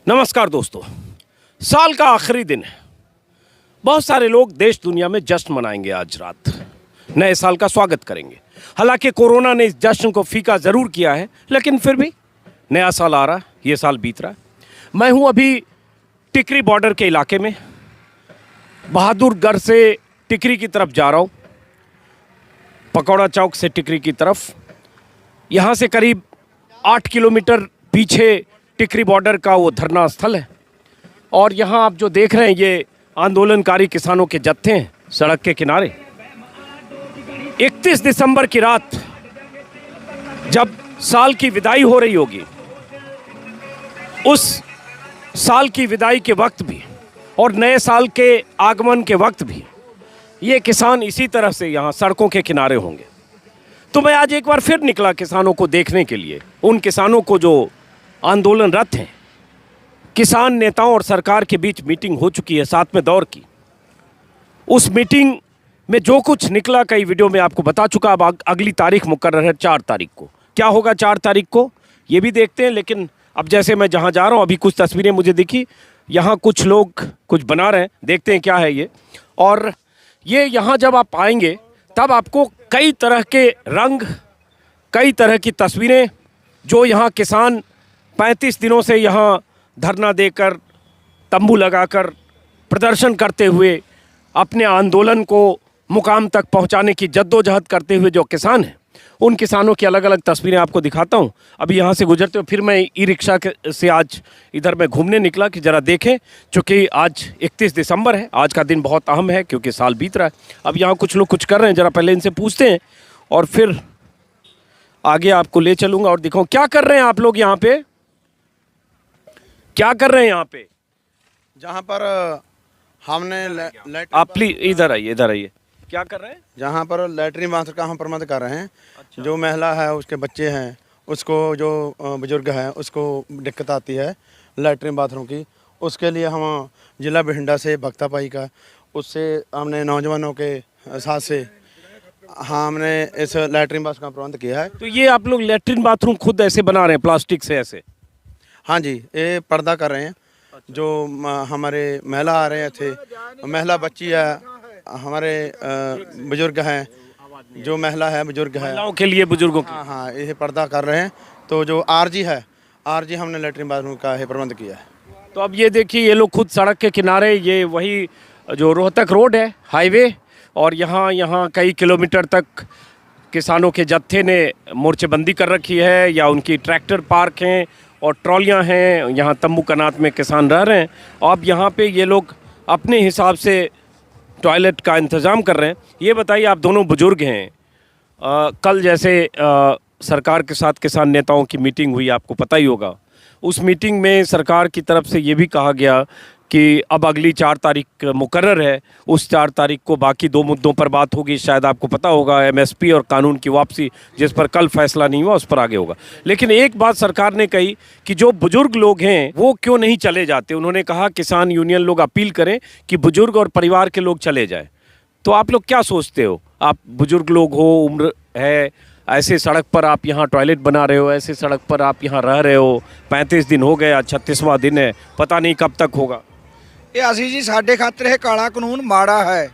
नमस्कार दोस्तों, साल का आखिरी दिन है। बहुत सारे लोग देश दुनिया में जश्न मनाएंगे। आज रात नए साल का स्वागत करेंगे। हालांकि कोरोना ने इस जश्न को फीका ज़रूर किया है, लेकिन फिर भी नया साल आ रहा है, ये साल बीत रहा है। मैं हूं अभी टिकरी बॉर्डर के इलाके में, बहादुरगढ़ से टिकरी की तरफ जा रहा हूं, पकौड़ा चौक से टिकरी की तरफ। यहाँ से करीब 8 किलोमीटर पीछे टिकरी बॉर्डर का वो धरना स्थल है। और यहाँ आप जो देख रहे हैं, ये आंदोलनकारी किसानों के जत्थे हैं सड़क के किनारे। 31 दिसंबर की रात जब साल की विदाई हो रही होगी, उस साल की विदाई के वक्त भी और नए साल के आगमन के वक्त भी ये किसान इसी तरह से यहाँ सड़कों के किनारे होंगे। तो मैं आज एक बार फिर निकला किसानों को देखने के लिए, उन किसानों को जो आंदोलनरत हैं। किसान नेताओं और सरकार के बीच मीटिंग हो चुकी है 7वें दौर की। उस मीटिंग में जो कुछ निकला कई वीडियो में आपको बता चुका। अब अगली तारीख मुकर्रर है 4 तारीख को। क्या होगा 4 तारीख को ये भी देखते हैं। लेकिन अब जैसे मैं जहाँ जा रहा हूँ, अभी कुछ तस्वीरें मुझे दिखी, यहाँ कुछ लोग कुछ बना रहे हैं, देखते हैं क्या है ये। और ये यहाँ जब आप आएंगे तब आपको कई तरह के रंग, कई तरह की तस्वीरें, जो यहाँ किसान 35 दिनों से यहाँ धरना देकर, तंबू लगाकर, प्रदर्शन करते हुए अपने आंदोलन को मुकाम तक पहुँचाने की जद्दोजहद करते हुए जो किसान हैं, उन किसानों की अलग अलग तस्वीरें आपको दिखाता हूँ। अभी यहाँ से गुजरते हुए फिर मैं ई रिक्शा से आज इधर मैं घूमने निकला कि ज़रा देखें, चूँकि आज 31 दिसंबर है। आज का दिन बहुत अहम है क्योंकि साल बीत रहा है। अब यहाँ कुछ लोग कुछ कर रहे हैं, ज़रा पहले इनसे पूछते हैं और फिर आगे आपको ले चलूँगा और दिखाऊँ क्या कर रहे हैं आप लोग यहाँ पे। क्या कर रहे हैं यहाँ पे? जहाँ पर हमने आप प्लीज इधर आइए, इधर आइए। क्या कर रहे हैं? जहाँ पर लैट्रिन बाथरूम का हम प्रबंध कर रहे हैं। अच्छा। जो महिला है, उसके बच्चे हैं, उसको जो बुजुर्ग है, उसको दिक्कत आती है लैट्रिन बाथरूम की, उसके लिए हम जिला बठिंडा से भक्तापाई का, उससे हमने नौजवानों के साथ से हमने इस लैट्रिन बाथरूम का प्रबंध किया है। तो ये आप लोग लैट्रिन बाथरूम खुद ऐसे बना रहे हैं, प्लास्टिक से ऐसे? हाँ जी, ये पर्दा कर रहे हैं। अच्छा। जो हमारे महिला आ रहे थे, महिला बच्ची है, हमारे बुजुर्ग हैं, जो महिला है बुजुर्ग है, महिलाओं के लिए, बुजुर्गों के। हाँ, ये पर्दा कर रहे हैं। तो जो आरजी है, आरजी हमने लैट्रिन बाथरूम का है प्रबंध किया है। तो अब ये देखिए, ये लोग खुद सड़क के किनारे, ये वही जो रोहतक रोड है, हाईवे, और यहाँ कई किलोमीटर तक किसानों के जत्थे ने मोर्चेबंदी कर रखी है, या उनकी ट्रैक्टर पार्क हैं और ट्रॉलियां हैं। यहाँ तंबू कनात में किसान रह रहे हैं। अब यहाँ पे ये लोग अपने हिसाब से टॉयलेट का इंतज़ाम कर रहे हैं। ये बताइए, आप दोनों बुजुर्ग हैं, कल जैसे सरकार के साथ किसान नेताओं की मीटिंग हुई, आपको पता ही होगा। उस मीटिंग में सरकार की तरफ से ये भी कहा गया कि अब अगली 4 तारीख मुकर्रर है, उस 4 तारीख को बाकी 2 मुद्दों पर बात होगी। शायद आपको पता होगा, एमएसपी और कानून की वापसी, जिस पर कल फैसला नहीं हुआ, उस पर आगे होगा। लेकिन एक बात सरकार ने कही कि जो बुजुर्ग लोग हैं वो क्यों नहीं चले जाते। उन्होंने कहा किसान यूनियन लोग अपील करें कि बुजुर्ग और परिवार के लोग चले जाएं। तो आप लोग क्या सोचते हो? आप बुजुर्ग लोग हो, उम्र है, ऐसे सड़क पर आप यहाँ टॉयलेट बना रहे हो, ऐसे सड़क पर आप यहाँ रह रहे हो, 35 दिन हो गए, आज 36वां दिन है, पता नहीं कब तक होगा। ਇਹ ਅਸੀਂ ਜੀ ਸਾਡੇ ਖਾਤਰ ਇਹ ਕਾਲਾ ਕਾਨੂੰਨ ਮਾੜਾ ਹੈ।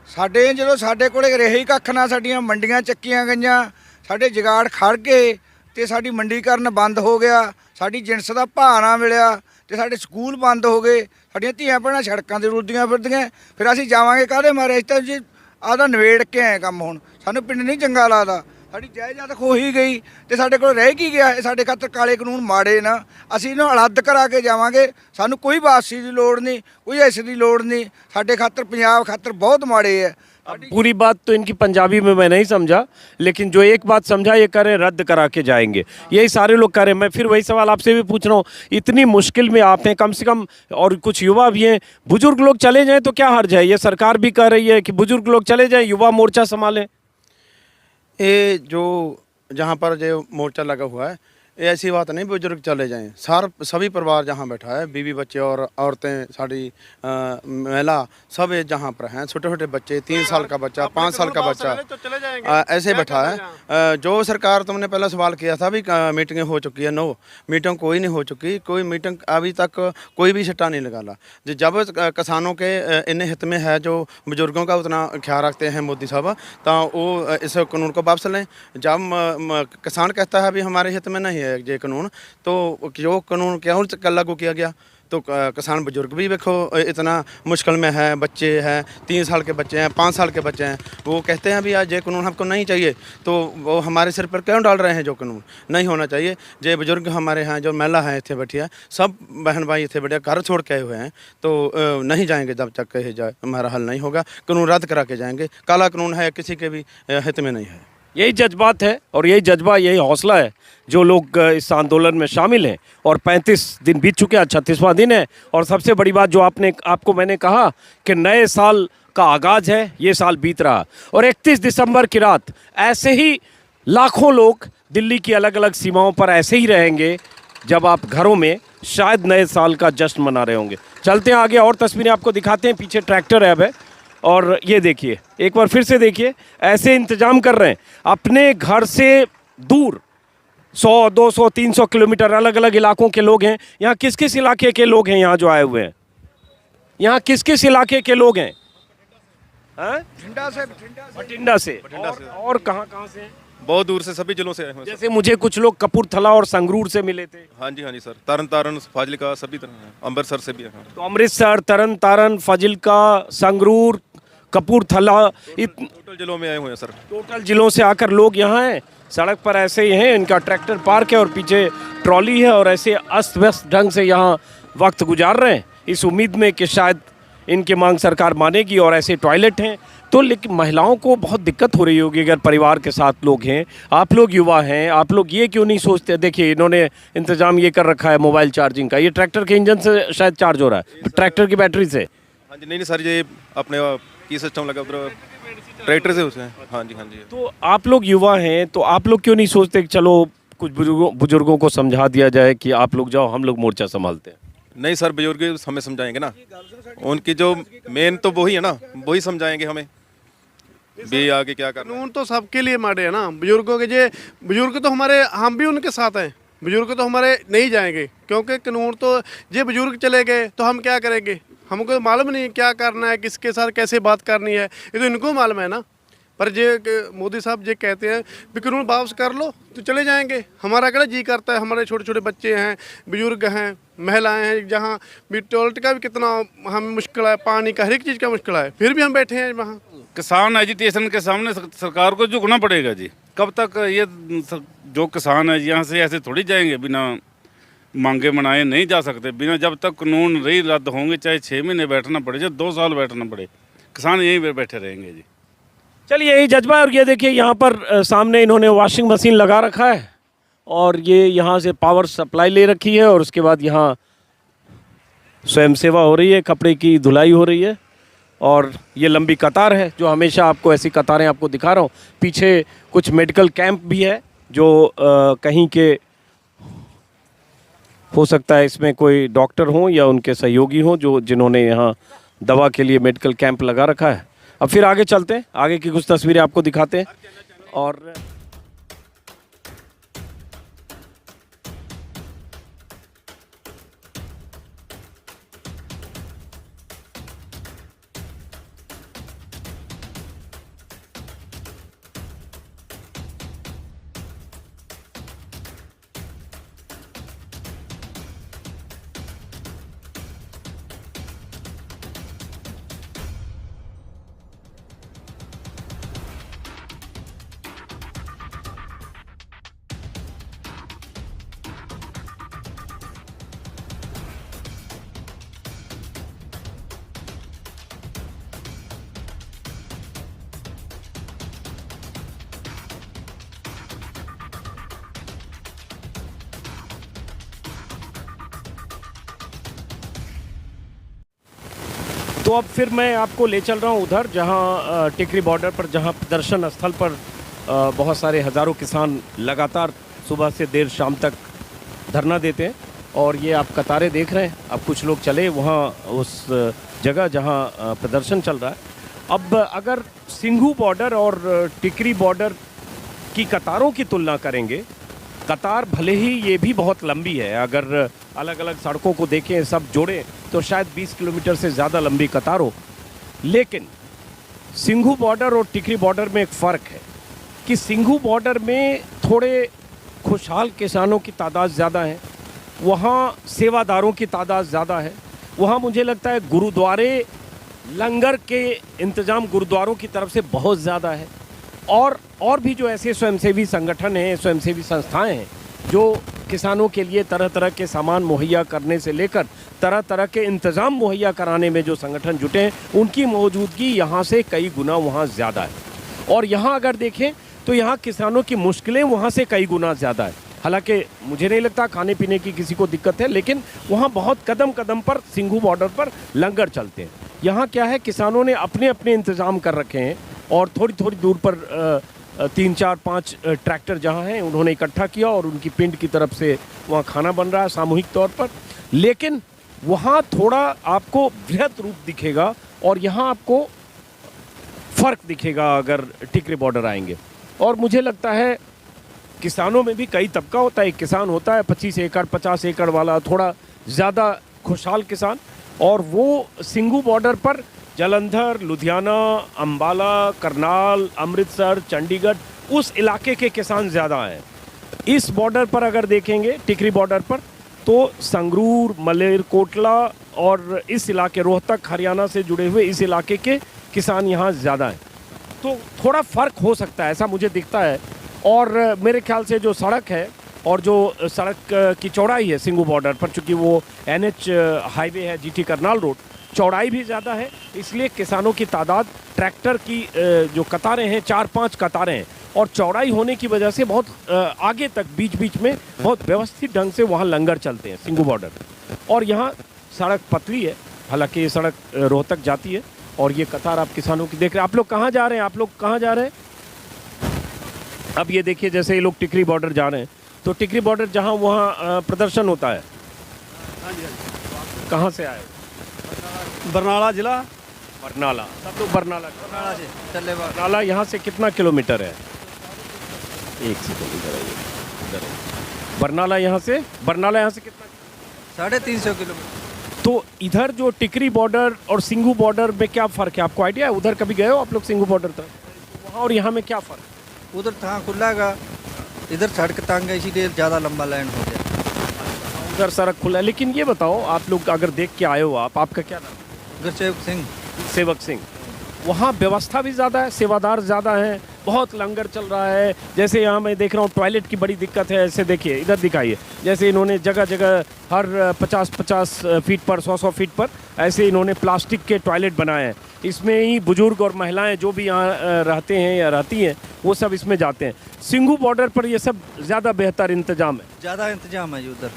ਸਾਡੇ ਜਦੋਂ ਸਾਡੇ ਕੋਲੇ ਰਹੇ ਹੀ ਕੱਖ ਨਾ, ਸਾਡੀਆਂ ਮੰਡੀਆਂ ਚੱਕੀਆਂ ਗਈਆਂ, ਸਾਡੇ ਜਗਾੜ ਖੜ ਗਏ ਤੇ ਸਾਡੀ ਮੰਡੀਕਰਨ ਬੰਦ ਹੋ ਗਿਆ, ਸਾਡੀ ਜਿਣਸ ਦਾ ਭਾਅ ਨਾ ਮਿਲਿਆ ਤੇ ਸਾਡੇ ਸਕੂਲ ਬੰਦ ਹੋ ਗਏ, ਸਾਡੀਆਂ ਧੀਆਂ ਭੈਣਾਂ ਸੜਕਾਂ ਤੇ ਰੁਲਦੀਆਂ ਫਿਰਦੀਆਂ। ਫਿਰ ਅਸੀਂ ਜਾਵਾਂਗੇ ਕਾਹਦੇ ਮਾਰੇ? ਅਸੀਂ ਤਾਂ ਜੀ ਆਦਾ ਨਵੇੜ ਕੇ ਆਏ ਕੰਮ। ਹੁਣ ਸਾਨੂੰ ਪਿੰਡ ਨਹੀਂ ਚੰਗਾ ਲੱਗਦਾ। ਸਾਡੀ ਜਾਇਦਾਦ ਖੋ ਹੀ ਗਈ ਤੇ ਸਾਡੇ ਕੋਲ ਰਹਿ ਕੀ ਗਿਆ? ਇਹ ਸਾਡੇ ਖਾਤਰ ਕਾਲੇ ਕਾਨੂੰਨ ਮਾੜੇ ਨਾ। ਅਸੀਂ ਇਹਨੂੰ ਅਲੱਦ ਕਰਾ ਕੇ ਜਾਵਾਂਗੇ। ਸਾਨੂੰ ਕੋਈ ਵਾਪਸੀ ਦੀ ਲੋੜ नहीं, कोई ऐसे की लोड़ नहीं। साढ़े खातर पंजाब खातर बहुत माड़े है। पूरी बात तो इनकी पंजाबी में मैं नहीं समझा, लेकिन जो एक बात समझा, ये कह रहे हैं रद्द करा के जाएंगे। यही सारे लोग कह रहे हैं। मैं फिर वही सवाल आपसे भी पूछ रहा हूँ, इतनी मुश्किल में आप हैं, कम से कम, और कुछ युवा भी हैं, बुजुर्ग लोग चले जाएं तो क्या हर्ज है? ये सरकार भी कह रही है कि बुजुर्ग लोग चले जाएं, युवा मोर्चा संभालें। ये जो जहाँ पर जो मोर्चा लगा हुआ है, ये ऐसी बात नहीं बुजुर्ग चले जाएं, सभी परिवार जहाँ बैठा है, बीवी बच्चे और औरतें, साड़ी महिला सब ये जहाँ पर हैं, छोटे छोटे बच्चे, 3 साल का बच्चा, 5 साल का बच्चा, ऐसे बैठा है। जो सरकार तुमने पहला सवाल किया था भी मीटिंगें हो चुकी है, नो मीटिंग कोई नहीं हो चुकी, कोई मीटिंग अभी तक कोई भी सट्टा नहीं निकाला। जब किसानों के इन हित में है, जो बुजुर्गों का उतना ख्याल रखते हैं मोदी साहब, तो वो इस कानून को वापस लें। जब किसान कहता है भी हमारे हित में नहीं है ये कानून, तो जो कानून क्या लागू किया गया, तो किसान बुजुर्ग भी देखो इतना मुश्किल में है, बच्चे हैं, 3 साल के बच्चे हैं, 5 साल के बच्चे हैं, वो कहते हैं भी आज ये कानून हमको नहीं चाहिए, तो वो हमारे सिर पर क्यों डाल रहे हैं? जो कानून नहीं होना चाहिए। जो बुजुर्ग हमारे हैं, जो महिला हैं इतने बैठी है, सब बहन भाई इतने बैठे घर छोड़ के आए हुए हैं, तो नहीं जाएंगे जब तक कहे जाए हमारा हल नहीं होगा। कानून रद्द करा के जाएंगे। काला कानून है, किसी के भी हित में नहीं है। यही जज्बात है और यही जज्बा, यही हौसला है जो लोग इस आंदोलन में शामिल हैं। और 35 दिन बीत चुके हैं, 36वां दिन है। और सबसे बड़ी बात जो आपको मैंने कहा कि नए साल का आगाज़ है, ये साल बीत रहा और 31 दिसंबर की रात ऐसे ही लाखों लोग दिल्ली की अलग अलग सीमाओं पर ऐसे ही रहेंगे, जब आप घरों में शायद नए साल का जश्न मना रहे होंगे। चलते हैं आगे, और तस्वीरें आपको दिखाते हैं। पीछे ट्रैक्टर है अब है, और ये देखिए, एक बार फिर से देखिए, ऐसे इंतजाम कर रहे हैं अपने घर से दूर 100, 200, 300 किलोमीटर अलग अलग इलाकों के लोग हैं। यहाँ किस किस इलाके के लोग हैं यहाँ जो आए हुए हैं? यहाँ किस किस इलाके के लोग हैं? बठिंडा से और कहाँ से हैं? बहुत दूर से, सभी जिलों से आए हैं। जैसे मुझे कुछ लोग कपूरथला और संगरूर से मिले थे। हाँ जी सर, तरन तारण फाजिलका सभी तरह हैं, अमृतसर से भी हैं। तो अमृतसर, तरन तारण, फाजिलका, संगरूर, कपूरथला, टोटल जिलों में आए हुए हैं सर। टोटल जिलों से आकर लोग यहाँ हैं। सड़क पर ऐसे ही हैं, इनका ट्रैक्टर पार्क है और पीछे ट्रॉली है, और ऐसे अस्त व्यस्त ढंग से यहाँ वक्त गुजार रहे हैं, इस उम्मीद में कि शायद इनकी मांग सरकार मानेगी। और ऐसे टॉयलेट हैं, तो लेकिन महिलाओं को बहुत दिक्कत हो रही होगी अगर परिवार के साथ लोग हैं। आप लोग युवा हैं, आप लोग ये क्यों नहीं सोचते? देखिए, इन्होंने इंतजाम ये कर रखा है मोबाइल चार्जिंग का। ये ट्रैक्टर के इंजन से शायद चार्ज हो रहा है, ट्रैक्टर की बैटरी से। हाँ जी, नहीं सर, ये अपने की सिस्टम लगा उधर ट्रैक्टर से उसे। हाँ जी। तो आप लोग युवा हैं, तो आप लोग क्यों नहीं सोचते कि चलो कुछ बुजुर्गों को समझा दिया जाए कि आप लोग जाओ, हम लोग मोर्चा संभालते हैं? नहीं सर, बुजुर्ग हमें समझाएंगे ना, उनकी जो मेन तो वही है ना, वही समझाएंगे हमें भी आगे क्या करना। कानून तो सबके लिए माड़े है ना, बुजुर्गों के। जे बुजुर्ग तो हमारे, हम भी उनके साथ हैं। बुजुर्ग तो हमारे नहीं जाएंगे, क्योंकि कानून तो जे बुजुर्ग चले गए तो हम क्या करेंगे? हमको मालूम नहीं क्या करना है, किसके साथ कैसे बात करनी है, ये तो इनको मालूम है ना। पर जे मोदी साहब जे कहते हैं भी कानून वापस कर लो तो चले जाएंगे। हमारा क्या जी करता है, हमारे छोटे छोटे बच्चे हैं, बुजुर्ग हैं, महिलाएं हैं, जहाँ भी टॉयलेट का भी कितना हमें मुश्किल है, पानी का, हर एक चीज़ का मुश्किल है, फिर भी हम बैठे हैं वहाँ। किसान एजिटेशन के सामने सरकार को झुकना पड़ेगा जी। कब तक ये जो किसान है यहाँ से ऐसे थोड़ी जाएंगे, बिना मांगे मनाए नहीं जा सकते। बिना जब तक कानून नहीं रद्द होंगे, चाहे 6 महीने बैठना पड़े, चाहे 2 साल बैठना पड़े, किसान यहीं पे बैठे रहेंगे जी। चलिए, यही जज्बा है। और ये देखिए, यहाँ पर सामने इन्होंने वॉशिंग मशीन लगा रखा है, और ये यहाँ से पावर सप्लाई ले रखी है, और उसके बाद यहाँ स्वयं सेवा हो रही है, कपड़े की धुलाई हो रही है। और ये लंबी कतार है, जो हमेशा आपको ऐसी कतारें आपको दिखा रहा हूँ। पीछे कुछ मेडिकल कैंप भी है, जो कहीं के हो सकता है इसमें कोई डॉक्टर हों या उनके सहयोगी हों, जिन्होंने यहाँ दवा के लिए मेडिकल कैंप लगा रखा है। अब फिर आगे चलते हैं, आगे की कुछ तस्वीरें आपको दिखाते हैं। और तो अब फिर मैं आपको ले चल रहा हूँ उधर, जहाँ टिकरी बॉर्डर पर, जहाँ प्रदर्शन स्थल पर बहुत सारे हज़ारों किसान लगातार सुबह से देर शाम तक धरना देते हैं। और ये आप कतारें देख रहे हैं, अब कुछ लोग चले वहाँ उस जगह जहाँ प्रदर्शन चल रहा है। अब अगर सिंघू बॉर्डर और टिकरी बॉर्डर की कतारों की तुलना करेंगे, कतार भले ही ये भी बहुत लंबी है, अगर अलग अलग सड़कों को देखें सब जोड़ें तो शायद 20 किलोमीटर से ज़्यादा लंबी कतार हो, लेकिन सिंघू बॉर्डर और टिकरी बॉर्डर में एक फ़र्क है कि सिंघू बॉर्डर में थोड़े खुशहाल किसानों की तादाद ज़्यादा है, वहाँ सेवादारों की तादाद ज़्यादा है, वहाँ मुझे लगता है गुरुद्वारे लंगर के इंतज़ाम गुरुद्वारों की तरफ से बहुत ज़्यादा है। और भी जो ऐसे स्वयंसेवी संगठन हैं, स्वयंसेवी संस्थाएं हैं जो किसानों के लिए तरह तरह के सामान मुहैया करने से लेकर तरह तरह के इंतज़ाम मुहैया कराने में जो संगठन जुटे हैं, उनकी मौजूदगी यहाँ से कई गुना वहाँ ज़्यादा है। और यहाँ अगर देखें तो यहाँ किसानों की मुश्किलें वहाँ से कई गुना ज़्यादा है। हालांकि मुझे नहीं लगता खाने पीने की किसी को दिक्कत है, लेकिन वहाँ बहुत कदम कदम पर सिंघू बॉर्डर पर लंगर चलते हैं। यहाँ क्या है, किसानों ने अपने अपने इंतज़ाम कर रखे हैं और थोड़ी थोड़ी दूर पर 3, 4, 5 ट्रैक्टर जहाँ हैं उन्होंने इकट्ठा किया और उनकी पिंड की तरफ से वहाँ खाना बन रहा है सामूहिक तौर पर। लेकिन वहाँ थोड़ा आपको वृहद रूप दिखेगा और यहाँ आपको फ़र्क दिखेगा अगर टिकरी बॉर्डर आएंगे। और मुझे लगता है किसानों में भी कई तबका होता है। एक किसान होता है 25 एकड़ 50 एकड़ वाला, थोड़ा ज़्यादा खुशहाल किसान, और वो सिंघू बॉर्डर पर जालंधर, लुधियाना, अंबाला, करनाल, अमृतसर, चंडीगढ़ उस इलाके के किसान ज़्यादा हैं। इस बॉर्डर पर अगर देखेंगे टिकरी बॉर्डर पर तो संगरूर, मलेरकोटला और इस इलाके रोहतक हरियाणा से जुड़े हुए इस इलाके के किसान यहाँ ज़्यादा हैं। तो थोड़ा फ़र्क हो सकता है, ऐसा मुझे दिखता है। और मेरे ख्याल से जो सड़क है और जो सड़क की चौड़ाई है सिंघू बॉर्डर पर, चूँकि वो NH हाईवे है, GT करनाल रोड, चौड़ाई भी ज़्यादा है, इसलिए किसानों की तादाद, ट्रैक्टर की जो कतारें हैं 4-5 कतारें हैं, और चौड़ाई होने की वजह से बहुत आगे तक बीच बीच में बहुत व्यवस्थित ढंग से वहाँ लंगर चलते हैं सिंघू बॉर्डर। और यहाँ सड़क पतली है, हालांकि ये सड़क रोहतक जाती है। और ये कतार आप किसानों की देख रहे हैं। आप लोग कहाँ जा रहे हैं? आप लोग कहाँ जा रहे हैं? अब ये देखिए, जैसे ये लोग टिकरी बॉर्डर जा रहे हैं, तो टिकरी बॉर्डर जहाँ वहाँ प्रदर्शन होता है। कहाँ से आए? बरनाला जिला। बरनाला, सब लोग बरनाला से चले बरनाला यहाँ से कितना किलोमीटर है? एक सेकंड, इधर आइए। बरनाला यहाँ से कितना? 350 किलोमीटर। तो इधर जो टिकरी बॉर्डर और सिंघू बॉर्डर में क्या फ़र्क है, आपको आइडिया है? उधर कभी गए हो आप लोग सिंघू बॉर्डर तक? वहाँ और यहाँ में क्या फ़र्क है? उधर था खुला का, इधर सड़क तंग है, इसीलिए ज़्यादा लंबा लाइन हो गया। उधर सड़क खुला है। लेकिन ये बताओ, आप लोग अगर देख के आए हो, आपका क्या नाम? गुरसेवक सिंह। सेवक सिंह। वहाँ व्यवस्था भी ज़्यादा है, सेवादार ज़्यादा हैं, बहुत लंगर चल रहा है। जैसे यहाँ मैं देख रहा हूँ टॉयलेट की बड़ी दिक्कत है। ऐसे देखिए, इधर दिखाइए, जैसे इन्होंने जगह जगह हर 50-50 फीट पर, 100-100 फीट पर ऐसे इन्होंने प्लास्टिक के टॉयलेट बनाए हैं। इसमें ही बुजुर्ग और महिलाएं जो भी यहाँ रहते हैं या रहती हैं वो सब इसमें जाते हैं। सिंघू बॉर्डर पर ये सब ज़्यादा बेहतर इंतजाम है। ज़्यादा इंतजाम है जी उधर।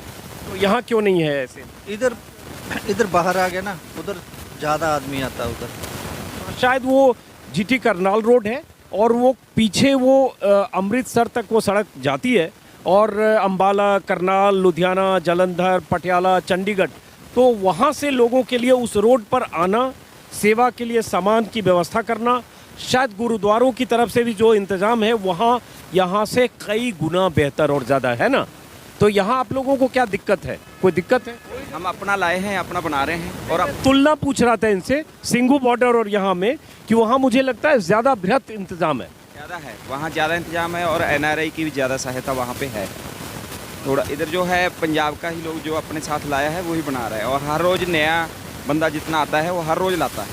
तो यहाँ क्यों नहीं है ऐसे? इधर बाहर आ गया ना, उधर ज़्यादा आदमी आता है उधर। शायद वो GT करनाल रोड है और वो पीछे वो अमृतसर तक वो सड़क जाती है, और अंबाला, करनाल, लुधियाना, जालंधर, पटियाला, चंडीगढ़, तो वहाँ से लोगों के लिए उस रोड पर आना, सेवा के लिए सामान की व्यवस्था करना, शायद गुरुद्वारों की तरफ से भी जो इंतज़ाम है वहाँ यहाँ से कई गुना बेहतर और ज़्यादा है ना। तो यहाँ आप लोगों को क्या दिक्कत है? कोई दिक्कत है? हम अपना लाए हैं, अपना बना रहे हैं। और अब तुलना पूछ रहा था इनसे सिंघू बॉर्डर और यहाँ में, कि वहाँ मुझे लगता है ज़्यादा बृहद इंतज़ाम है। ज़्यादा है, वहाँ ज़्यादा इंतजाम है और NRI की भी ज़्यादा सहायता वहाँ पे है। थोड़ा इधर जो है पंजाब का ही लोग जो अपने साथ लाया है वही बना रहा है, और हर रोज़ नया बंदा जितना आता है वो हर रोज़ लाता है।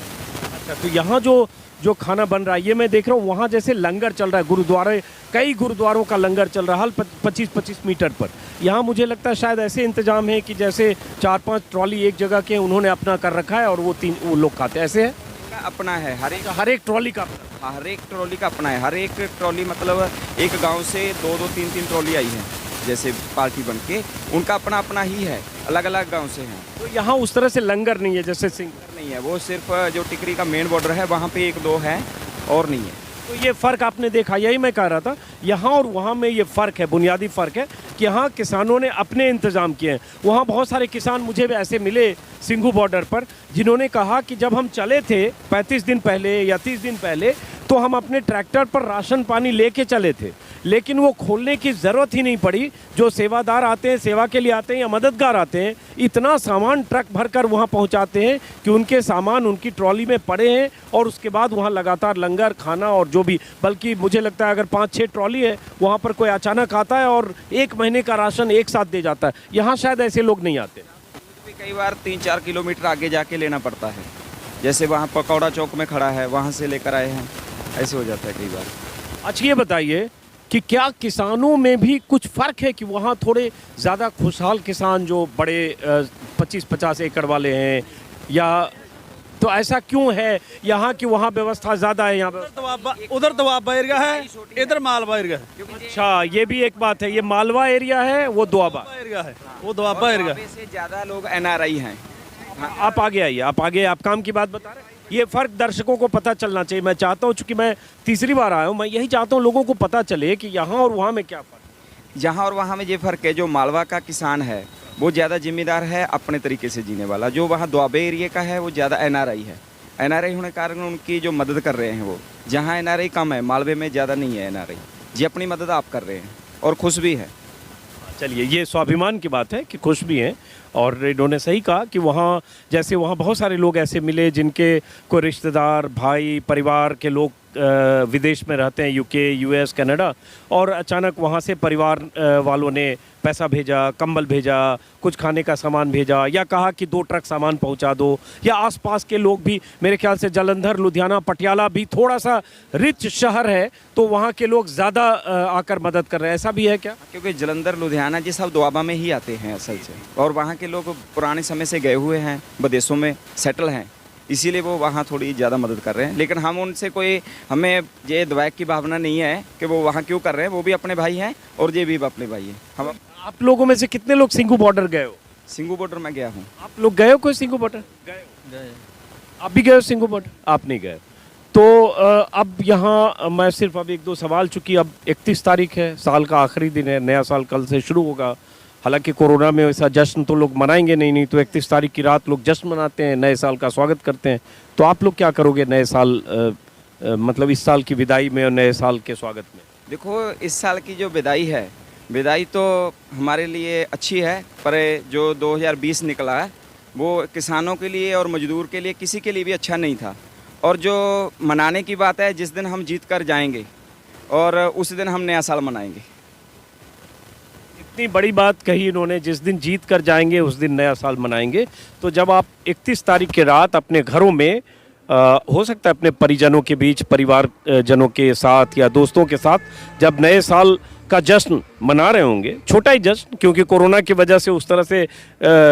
अच्छा, तो यहाँ जो खाना बन रहा है, ये मैं देख रहा हूँ वहाँ जैसे लंगर चल रहा है, गुरुद्वारे, कई गुरुद्वारों का लंगर चल रहा है 25-25 मीटर पर। यहाँ मुझे लगता है शायद ऐसे इंतजाम है कि जैसे 4-5 ट्रॉली एक जगह के उन्होंने अपना कर रखा है और वो लोग खाते हैं, ऐसे है? अपना है, हर एक ट्रॉली का हर एक ट्रॉली का अपना है। हर एक ट्रॉली मतलब एक गांव से 2-2, 3-3 ट्रॉली आई है, जैसे पार्टी बन के, उनका अपना अपना ही है, अलग अलग गांव से हैं। तो यहाँ उस तरह से लंगर नहीं है जैसे सिंह? नहीं है, वो सिर्फ जो टिकरी का मेन बॉर्डर है वहाँ पे 1-2 है और नहीं है। तो ये फ़र्क आपने देखा, यही मैं कह रहा था, यहाँ और वहाँ में ये फ़र्क है, बुनियादी फ़र्क है कि यहाँ किसानों ने अपने इंतज़ाम किए हैं। वहाँ बहुत सारे किसान मुझे भी ऐसे मिले सिंघू बॉर्डर पर, जिन्होंने कहा कि जब हम चले थे 35 दिन पहले या 30 दिन पहले, तो हम अपने ट्रैक्टर पर राशन पानी लेके चले थे, लेकिन वो खोलने की ज़रूरत ही नहीं पड़ी। जो सेवादार आते हैं, सेवा के लिए आते हैं या मददगार आते हैं, इतना सामान ट्रक भरकर वहाँ पहुँचाते हैं कि उनके सामान उनकी ट्रॉली में पड़े हैं और उसके बाद वहाँ लगातार लंगर खाना और जो भी, बल्कि मुझे लगता है अगर 5-6 ट्रॉली है वहाँ पर कोई अचानक आता है और 1 महीने का राशन एक साथ दे जाता है। यहाँ शायद ऐसे लोग नहीं आते। कई बार 3-4 किलोमीटर आगे जाके लेना पड़ता है, जैसे वहाँ पकौड़ा चौक में खड़ा है, वहाँ से लेकर आए हैं, ऐसे हो जाता है कई बार। अच्छा ये बताइए कि क्या किसानों में भी कुछ फ़र्क है कि वहाँ थोड़े ज़्यादा खुशहाल किसान जो बड़े 25-50 एकड़ वाले हैं, या तो ऐसा क्यों है यहाँ की वहाँ व्यवस्था ज़्यादा है? यहाँ उधर दोआबा एरिया है, इधर मालवा एरिया है। अच्छा, ये भी एक बात है, ये मालवा एरिया है, वो दोआबा एरिया है, वो दोआबा एरिया है। से ज़्यादा लोग NRI हैं। आप आगे आइए, आप आगे, आप काम की बात बता रहे हैं। ये फ़र्क दर्शकों को पता चलना चाहिए। मैं चाहता हूँ, चूँकि मैं तीसरी बार आया हूँ, मैं यही चाहता हूँ लोगों को पता चले कि यहाँ और वहाँ में क्या फ़र्क। यहाँ और वहाँ में ये फ़र्क है, जो मालवा का किसान है वो ज़्यादा जिम्मेदार है, अपने तरीके से जीने वाला। जो वहाँ दोआबे एरिया का है वो ज़्यादा NRI है। NRI होने के कारण उनकी जो मदद कर रहे हैं वो, जहाँ NRI कम है, मालवे में ज़्यादा नहीं है NRI जी, अपनी मदद आप कर रहे हैं और खुश भी है। चलिए, ये स्वाभिमान की बात है कि खुश भी हैं। और इन्होंने सही कहा कि वहाँ, जैसे वहाँ बहुत सारे लोग ऐसे मिले जिनके कोई रिश्तेदार, भाई, परिवार के लोग विदेश में रहते हैं, UK, US, कनाडा, और अचानक वहाँ से परिवार वालों ने पैसा भेजा, कंबल भेजा, कुछ खाने का सामान भेजा, या कहा कि 2 ट्रक सामान पहुँचा दो, या आसपास के लोग भी, मेरे ख्याल से जालंधर, लुधियाना, पटियाला भी थोड़ा सा रिच शहर है, तो वहाँ के लोग ज़्यादा आकर मदद कर रहे हैं। ऐसा भी है क्या? क्योंकि जालंधर, लुधियाना ये सब दोआबा में ही आते हैं असल से, और वहाँ के लोग पुराने समय से गए हुए हैं, विदेशों में सेटल हैं, इसीलिए वो वहाँ थोड़ी ज़्यादा मदद कर रहे हैं। लेकिन हम उनसे कोई, हमें ये द्वैक की भावना नहीं है कि वो वहाँ क्यों कर रहे हैं, वो भी अपने भाई हैं और ये भी अपने भाई हैं। हम, आप लोगों में से कितने लोग सिंघू बॉर्डर गए हो? सिंघू बॉर्डर में गया हूँ। आप लोग गए हो कोई सिंघू बॉर्डर? गए। आप भी गए हो सिंघू बॉर्डर? आप नहीं गए। तो अब यहाँ मैं सिर्फ अब 1-2 सवाल, चूँकि अब 31 तारीख है, साल का आखिरी दिन है, नया साल कल से शुरू होगा। हालांकि कोरोना में वैसा जश्न तो लोग मनाएंगे नहीं तो 31 तारीख की रात लोग जश्न मनाते हैं, नए साल का स्वागत करते हैं। तो आप लोग क्या करोगे नए साल, मतलब इस साल की विदाई में और नए साल के स्वागत में? देखो, इस साल की जो विदाई है, विदाई तो हमारे लिए अच्छी है, पर जो 2020 निकला है वो किसानों के लिए और मजदूर के लिए, किसी के लिए भी अच्छा नहीं था। और जो मनाने की बात है, जिस दिन हम जीत कर जाएंगे और उस दिन हम नया साल मनाएंगे। इतनी बड़ी बात कही इन्होंने, जिस दिन जीत कर जाएंगे उस दिन नया साल मनाएंगे। तो जब आप 31 तारीख की रात अपने घरों में, हो सकता है अपने परिजनों के बीच, परिवार जनों के साथ या दोस्तों के साथ, जब नए साल का जश्न मना रहे होंगे, छोटा ही जश्न, क्योंकि कोरोना की वजह से उस तरह से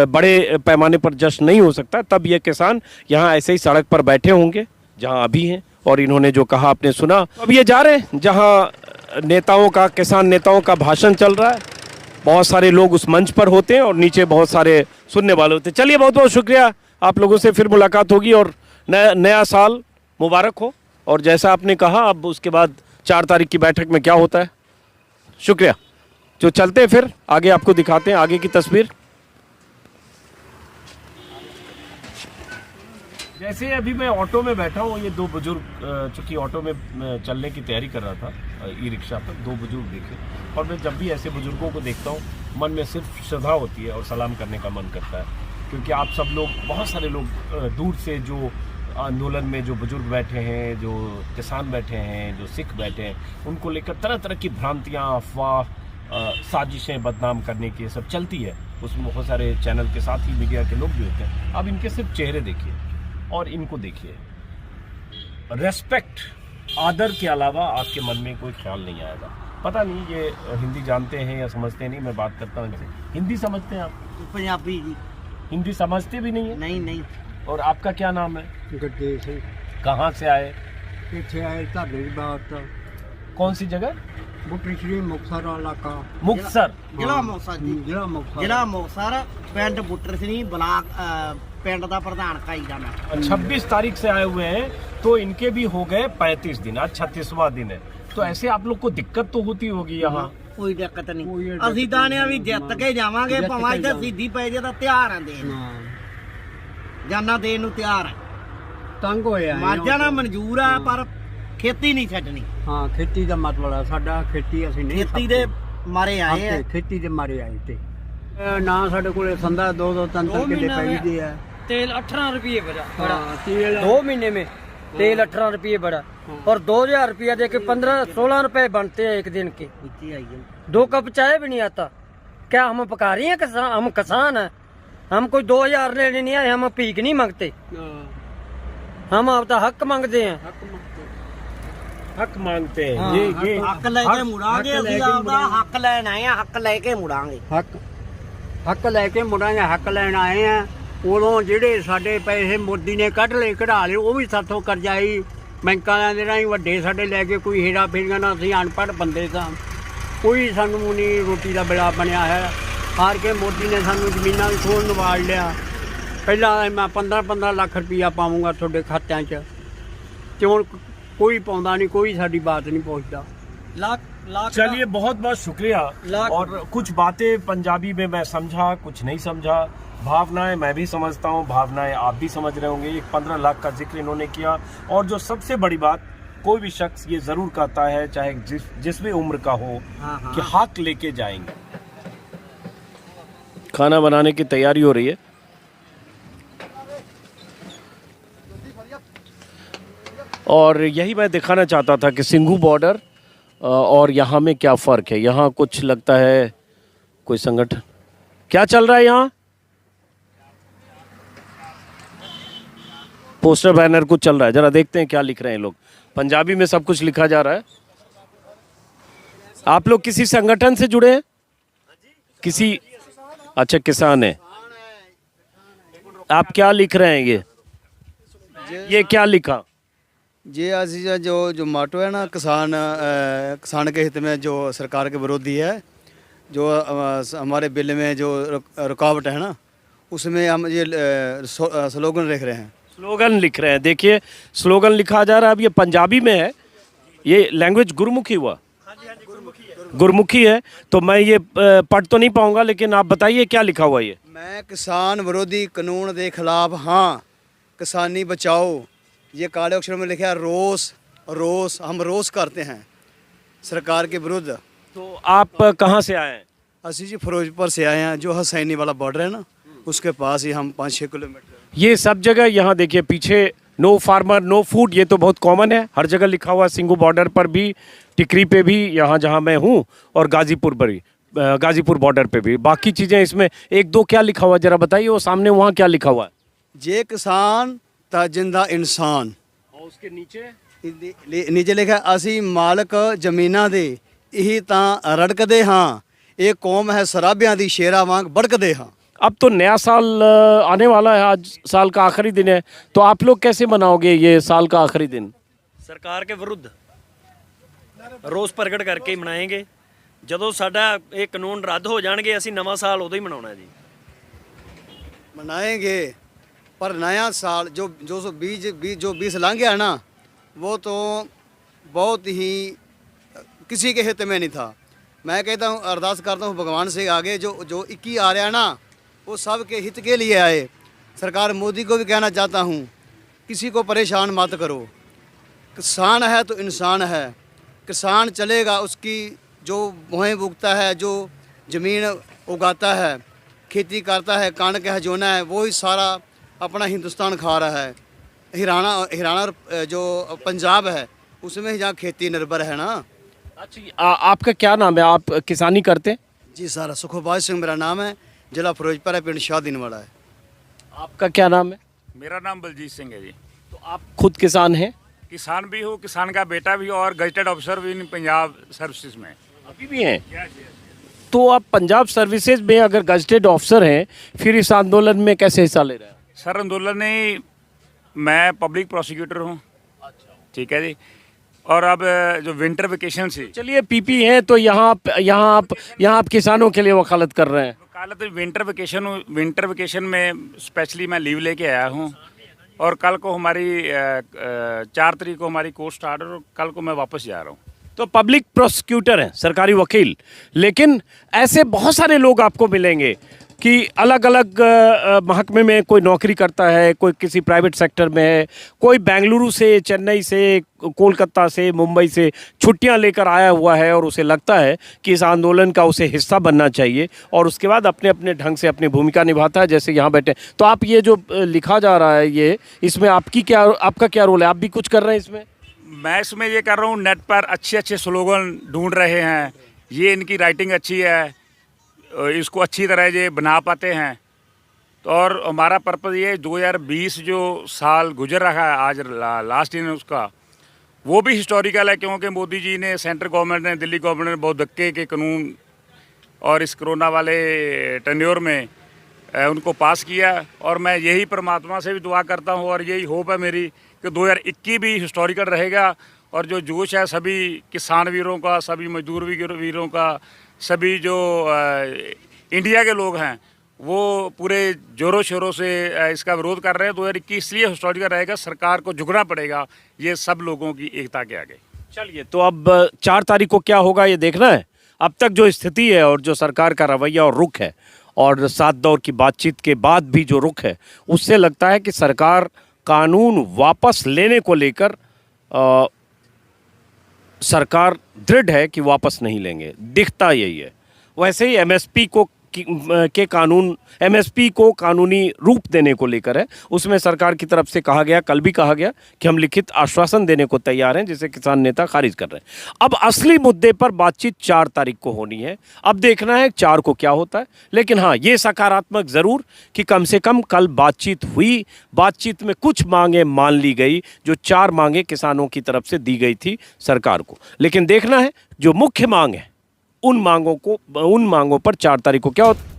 बड़े पैमाने पर जश्न नहीं हो सकता, तब ये किसान यहाँ ऐसे ही सड़क पर बैठे होंगे जहाँ अभी हैं, और इन्होंने जो कहा आपने सुना। अब ये जा रहे हैं जहाँ नेताओं का, किसान नेताओं का भाषण चल रहा है, बहुत सारे लोग उस मंच पर होते हैं और नीचे बहुत सारे सुनने वाले होते हैं। चलिए, बहुत बहुत शुक्रिया, आप लोगों से फिर मुलाकात होगी और नया साल मुबारक हो। और जैसा आपने कहा, अब उसके बाद 4 तारीख की बैठक में क्या होता है। शुक्रिया। जो चलते हैं फिर आगे, आपको दिखाते हैं आगे की तस्वीर। जैसे अभी मैं ऑटो में बैठा हूँ, ये 2 बुजुर्ग, चूँकि ऑटो में चलने की तैयारी कर रहा था, ई रिक्शा पर 2 बुजुर्ग दिखे, और मैं जब भी ऐसे बुजुर्गों को देखता हूँ मन में सिर्फ श्रद्धा होती है और सलाम करने का मन करता है, क्योंकि आप सब लोग, बहुत सारे लोग दूर से जो आंदोलन में जो बुजुर्ग बैठे हैं, जो किसान बैठे हैं, जो सिख बैठे हैं, उनको लेकर तरह तरह की भ्रांतियाँ, अफवाह, साजिशें बदनाम करने की सब चलती है। उसमें बहुत सारे चैनल के साथ ही मीडिया के लोग भी होते हैं। अब इनके सिर्फ चेहरे देखिए और इनको देखिए, रेस्पेक्ट, आदर के अलावा आपके मन में कोई ख्याल नहीं आएगा। पता नहीं ये हिंदी जानते हैं या समझते नहीं, मैं बात करता हूँ इनसे। हिंदी समझते हैं आप? पंजाबी जी। हिंदी समझते भी नहीं है? नहीं। और आपका क्या नाम है? गुरदेव सिंह। कहाँ से आए? इतने आए धागे की बात। कौन सी जगह? ਬੁੱਟਰ ਸ਼੍ਰੀ ਮੁਕਤਸਰ ਇਲਾਕਾ मुक्तसर ਜ਼ਿਲ੍ਹਾ ਮੁਕਤਸਰ ਜੀ ਜ਼ਿਲ੍ਹਾ ਮੁਕਤਸਰ ਜ਼ਿਲ੍ਹਾ ਮੁਕਤਸਰ ਪਿੰਡ ਬੁੱਟਰ ਸਿੰਘ ਬਲਾਕ ਪਿੰਡ ਦਾ ਪ੍ਰਧਾਨ ਕਾਈ ਦਾ ਮੈਂ 26 तारीख से आए हुए हैं तो इनके भी हो गए 35 दिन, आज 36वां दिन है। तो ऐसे आप लोग को दिक्कत तो होती होगी यहाँ। ਕੋਈ ਦਿੱਕਤ ਨਹੀਂ ਅਸੀਂ ਤਾਂ ਨੇ ਵੀ ਜਿੱਤ ਕੇ ਜਾਵਾਂਗੇ ਭਾਵੇਂ ਇੱਥੇ ਸਿੱਧੀ ਪੈ ਜੇ ਤਾਂ ਤਿਆਰ ਆਂ ਦੇਣ ਜਾਨਾਂ ਦੇਣ ਨੂੰ ਤਿਆਰ ਆ ਤੰਗ ਹੋਇਆ ਮਰ ਜਾਣਾ ਮਨਜ਼ੂਰ ਆ ਪਰ ਖੇਤੀ ਨਹੀਂ ਛੱਡਣੀ ਹਾਂ ਖੇਤੀ ਦਾ ਮਤਲਬ ਆ ਸਾਡਾ ਖੇਤੀ ਅਸੀਂ ਨਹੀਂ ਖੇਤੀ ਦੇ ਮਾਰੇ ਆਏ ਆ ਖੇਤੀ ਦੇ ਮਾਰੇ ਆਏ ਤੇ ਨਾ ਸਾਡੇ ਕੋਲੇ ਸੰਦਾ 2-2 3 ਕਿੱਲੇ ਪੈਂਦੇ ਆ तेल 18 रुपये बड़ा ਹਾਂ ਤੇਲ 2 महीने में तेल 18 रुपये बड़ा और 2000 रुपया दे के 15-16 रुपए बनते हैं एक दिन के। 2 कप चाय भी नहीं आता। क्या हम पका रहे हैं किसान? हम किसान हैं, हम कोई 2000 लेने नहीं आए, हम भीख नहीं मांगते, हम आपका हक मांगते हैं। हक मांगते हैं। हाँ, ये ਹੱਕ ਲੈ ਕੇ ਮੁੜਾਂਗੇ ਅਸੀਂ ਆਪਦਾ ਹੱਕ ਲੈਣ ਆਏ ਆ ਹੱਕ ਲੈ ਕੇ ਮੁੜਾਂਗੇ ਹੱਕ ਲੈ ਕੇ ਮੁੜਾਂਗੇ ਹੱਕ ਲੈਣ ਆਏ ਆ ਉਦੋਂ ਜਿਹੜੇ ਸਾਡੇ ਪੈਸੇ ਮੋਦੀ ਨੇ ਕੱਢ ਲਏ ਕਢਾ ਲਏ ਉਹ ਵੀ ਸਾਥੋਂ ਕਰਜ਼ਾਈ ਬੈਂਕਾਂ ਦੇ ਰਾਹੀਂ ਵੱਡੇ ਸਾਡੇ ਲੈ ਕੇ ਕੋਈ ਹੇਰਾ ਫੇਰੀਆਂ ਨਾਲ ਅਸੀਂ ਅਨਪੜ੍ਹ ਬੰਦੇ ਸਾਂ ਕੋਈ ਸਾਨੂੰ ਨਹੀਂ ਰੋਟੀ ਦਾ ਬਿਲਾ ਬਣਿਆ ਹੈ ਹਾਰ ਕੇ ਮੋਦੀ ਨੇ ਸਾਨੂੰ ਜ਼ਮੀਨਾਂ ਵੀ ਖੋਣ ਨੂੰ ਵਾੜ ਲਿਆ ਪਹਿਲਾਂ ਮੈਂ 15 ਲੱਖ ਰੁਪਈਆ ਪਾਵਾਂਗਾ ਤੁਹਾਡੇ ਖਾਤਿਆਂ 'ਚ ਤੇ ਹੁਣ कोई पाਉਂਦਾ नहीं कोई साड़ी बात नहीं पहुंचता लाख चलिए बहुत बहुत शुक्रिया। और कुछ बातें पंजाबी में मैं समझा, कुछ नहीं समझा। भावनाएं मैं भी समझता हूँ, भावनाएं आप भी समझ रहे होंगे। एक 15 लाख का जिक्र इन्होंने किया और जो सबसे बड़ी बात कोई भी शख्स ये जरूर कहता है चाहे जिस भी उम्र का हो कि हक लेके जाएंगे। खाना बनाने की तैयारी हो रही है। और यही मैं दिखाना चाहता था कि सिंघू बॉर्डर और यहाँ में क्या फ़र्क है। यहाँ कुछ लगता है कोई संगठन क्या चल रहा है यहाँ, पोस्टर बैनर कुछ चल रहा है। जरा देखते हैं क्या लिख रहे हैं लोग। पंजाबी में सब कुछ लिखा जा रहा है। आप लोग किसी संगठन से जुड़े हैं? किसी अच्छा किसान है। आप क्या लिख रहे हैं? ये क्या लिखा? ये आज जो माटो है ना किसान के हित में जो सरकार के विरोधी है, जो हमारे बिल में जो रुकावट है ना उसमें हम ये स्लोगन लिख रहे हैं। स्लोगन लिख रहे हैं। देखिए स्लोगन लिखा जा रहा है। अब ये पंजाबी में है। ये लैंग्वेज गुरमुखी हुआ। गुरमुखी है तो मैं ये पढ़ तो नहीं पाऊंगा, लेकिन आप बताइए क्या लिखा हुआ ये। मैं किसान विरोधी कानून के खिलाफ हाँ, किसानी बचाओ। ये काले अक्षर में लिखा है रोस। रोस हम रोस करते हैं सरकार के विरुद्ध। तो आप कहाँ से आए हैं? असी जी फिरोजपुर से आए हैं, जो हसैनी वाला बॉर्डर है ना उसके पास ही हम 5-6 किलोमीटर। ये सब जगह यहाँ देखिए पीछे नो फार्मर नो फूड, ये तो बहुत कॉमन है, हर जगह लिखा हुआ। सिंघू बॉर्डर पर भी, टिकरी पे भी, यहाँ जहाँ मैं हूँ, और गाजीपुर पर भी, गाजीपुर बॉर्डर पे भी। बाकी चीज़ें इसमें 1-2 क्या लिखा हुआ जरा बताइए। वो सामने वहाँ क्या लिखा हुआ है? जे किसान ता जिंदा इंसान। और उसके नीचे लिखा असी मालक जमीना दे यही ता रड़कदे हाँ, ये कौम है शराबियां दी शेरा वांग बड़कदे हाँ। अब तो नया साल आने वाला है, आज साल का आखिरी दिन है, तो आप लोग कैसे मनाओगे ये साल का आखिरी दिन? सरकार के विरुद्ध रोस प्रगट करके ही मनाएंगे। ਜਦੋਂ ਸਾਡਾ ਇਹ ਕਾਨੂੰਨ ਰੱਦ ਹੋ ਜਾਣਗੇ ਅਸੀਂ ਨਵਾਂ ਸਾਲ ਉਦੋਂ ਹੀ ਮਨਾਉਣਾ ਜੀ। मनाएंगे पर नया साल जो 20 लंघ गया ना वो तो बहुत ही किसी के हित में नहीं था। मैं कहता हूँ अरदास करता हूँ भगवान से आगे जो 21 आ रहा है ना वो सब के हित के लिए आए। सरकार मोदी को भी कहना चाहता हूँ किसी को परेशान मत करो। किसान है तो इंसान है, किसान चलेगा उसकी जो मुहें उगता है, जो ज़मीन उगाता है, खेती करता है, कणक है, जोना है, वो ही सारा अपना हिंदुस्तान खा रहा है। हरियाणा जो पंजाब है उसमें ही जहाँ खेती निर्भर है ना। अच्छा आपका क्या नाम है? आप किसानी करते हैं? जी सर, सुखबाज सिंह मेरा नाम है, जिला फिरोजपुर है, पिंड शाहदीन वाला है। आपका क्या नाम है? मेरा नाम बलजीत सिंह है जी। तो आप खुद किसान हैं? किसान भी हूँ, किसान का बेटा भी और गजटेड ऑफिसर भी पंजाब सर्विसेज में अभी भी हैं। तो आप पंजाब सर्विसेज में अगर गजटेड ऑफिसर हैं फिर इस आंदोलन में कैसे हिस्सा ले रहे हैं? सर आंदोलन में मैं पब्लिक प्रोसिक्यूटर हूँ, ठीक है जी, और अब जो विंटर वेकेशन से चलिए पीपी है तो यहाँ आप किसानों के लिए वकालत कर रहे हैं। वकालत विंटर वेकेशन में स्पेशली मैं लीव लेके आया हूँ और कल को हमारी 4 तारीख को हमारी कोर्ट स्टार्ट है और कल को मैं वापस जा रहा हूँ। तो पब्लिक प्रोसिक्यूटर हैं, सरकारी वकील, लेकिन ऐसे बहुत सारे लोग आपको मिलेंगे कि अलग अलग महकमे में कोई नौकरी करता है, कोई किसी प्राइवेट सेक्टर में है, कोई बेंगलुरु से, चेन्नई से, कोलकाता से, मुंबई से छुट्टियां लेकर आया हुआ है और उसे लगता है कि इस आंदोलन का उसे हिस्सा बनना चाहिए और उसके बाद अपने अपने ढंग से अपनी भूमिका निभाता है, जैसे यहाँ बैठे। तो आप ये जो लिखा जा रहा है ये, इसमें आपका क्या रोल है? आप भी कुछ कर रहे हैं इसमें? मैं इसमें ये कर रहा हूँ, नेट पर अच्छे अच्छे स्लोगन ढूंढ रहे हैं, ये इनकी राइटिंग अच्छी है, इसको अच्छी तरह ये बना पाते हैं। तो और हमारा पर्पज़ ये 2020 जो साल गुजर रहा है आज लास्ट ईयर उसका, वो भी हिस्टोरिकल है क्योंकि मोदी जी ने, सेंट्रल गवर्नमेंट ने, दिल्ली गवर्नमेंट ने बहुत धक्के के कानून और इस कोरोना वाले टेन्योर में उनको पास किया। और मैं यही परमात्मा से भी दुआ करता हूँ और यही होप है मेरी कि 2021 भी हिस्टोरिकल रहेगा और जो जोश है सभी किसान वीरों का, सभी मजदूर वीरों का, सभी जो इंडिया के लोग हैं वो पूरे जोरों शोरों से इसका विरोध कर रहे हैं। 2021 इसलिए हिस्टोरिकल रहेगा, सरकार को झुकना पड़ेगा ये सब लोगों की एकता के आगे। चलिए, तो अब 4 तारीख को क्या होगा ये देखना है। अब तक जो स्थिति है और जो सरकार का रवैया और रुख है और 7 दौर की बातचीत के बाद भी जो रुख है, उससे लगता है कि सरकार कानून वापस लेने को लेकर सरकार दृढ़ है कि वापस नहीं लेंगे, दिखता यही है। वैसे ही एमएसपी को कानूनी रूप देने को लेकर है, उसमें सरकार की तरफ से कहा गया, कल भी कहा गया कि हम लिखित आश्वासन देने को तैयार हैं, जिसे किसान नेता खारिज कर रहे हैं। अब असली मुद्दे पर बातचीत 4 तारीख को होनी है। अब देखना है 4 को क्या होता है। लेकिन हाँ, ये सकारात्मक ज़रूर कि कम से कम कल बातचीत हुई, बातचीत में कुछ मांगें मान ली गई, जो 4 मांगें किसानों की तरफ से दी गई थी सरकार को। लेकिन देखना है जो मुख्य मांग है उन मांगों पर 4 तारीख को क्या होता है।